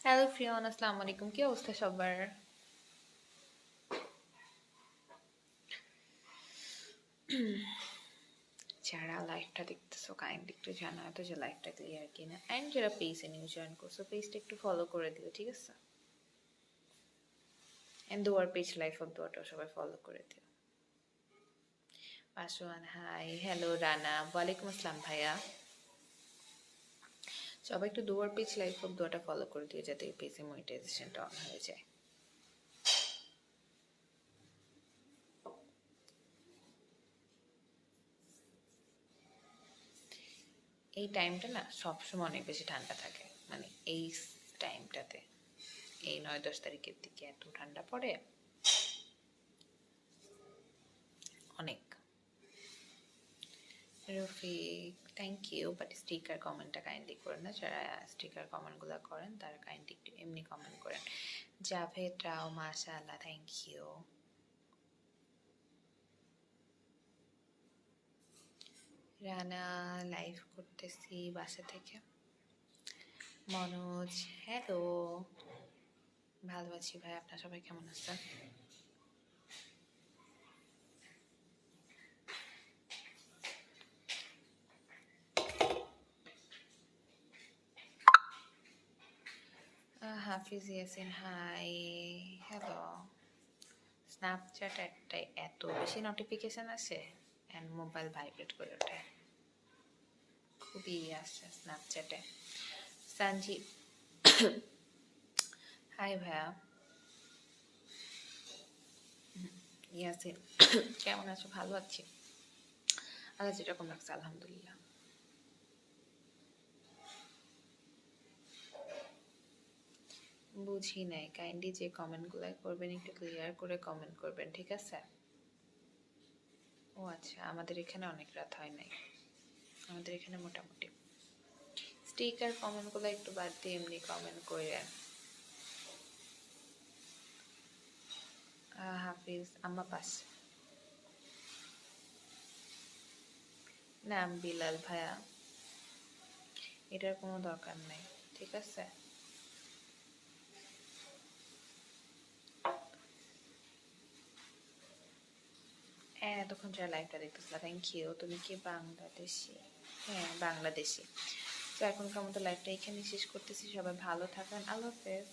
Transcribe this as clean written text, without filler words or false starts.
Hello ফ্রিয়ন, আসসালামু আলাইকুম। কি অবস্থা সবার? যারা লাইভটা দেখতেছো কাইন্ডলি একটু জানাও তো যে লাইভটা ক্লিয়ার কিনা, এন্ড যারা পেজে নিউ জয়েন করছো পেজটা একটু ফলো করে দিও, ঠিক আছে? এন্ড দুয়ার পেজ লাইভ অফ দুয়ারটা সবাই ফলো করে দিও। পাশওয়ান হাই, হ্যালো রানা, ওয়ালাইকুম আসসালাম ভাইয়া। সবাই একটু দুয়ার পেজ লাইভ অফ দুয়ারটা ফলো করে দিও যাতে এই পেজে মনিটাইজেশনটা অন হয়ে যায়। এই টাইমটা না সবসময় অনেক বেশি ঠান্ডা থাকে, মানে এই টাইমটাতে এই 9-10 তারিখের দিকে এত ঠান্ডা পড়ে অনেক। Rafiq thank you, but sticker কমেন্টটা কাইন্ডলি করেন না। যারা স্টিকার কমেন্টগুলো করেন তারা কাইন্ডলি একটু এমনি কমেন্ট করেন। জাভেদ রাও মাশাআল্লাহ, থ্যাংক ইউ। রানা লাইভ করতেছি বাসা থেকে। মনোজ হ্যালো, ভালো আছি ভাই, আপনার সবাই কেমন আছেন? হাফিজ ইয়াসিন হাই, হ্যালো। স্ন্যাপচ্যাট একটাই এত বেশি নোটিফিকেশন আসে অ্যান্ড মোবাইল ভাইব্রেট করে ওঠে, খুবই আসছে স্ন্যাপচ্যাটে। সঞ্জীব হাই ভাইয়া। ইয়াসিন কেমন আছো? ভালো আছি, আল্লাহ যেরকম লাগছে আলহামদুলিল্লাহ। বুঝি নাই, কাইন্ডলি যে কমেন্টগুলো করবেন একটু ক্লিয়ার করে কমেন্ট করবেন, ঠিক আছে? ও আচ্ছা, আমাদের এখানে অনেক রাত হয় নাই, আমাদের এখানে মোটামুটি। স্টিকার কমেন্টগুলো একটু বাদ দিয়ে এমনি কমেন্ট করেন। হাফিজ আম্মা পাস নাম বিলাল ভাইয়া, এটার কোনো দরকার নাই, ঠিক আছে? এতক্ষণ যারা লাইভটা দেখতেছিলাম থ্যাংক ইউ। তুমি কি বাংলাদেশি? হ্যাঁ বাংলাদেশি। তো এখনকার মতো লাইভটা এখানে শেষ করতেছি, সবাই ভালো থাকেন, আল্লাহ হাফেজ।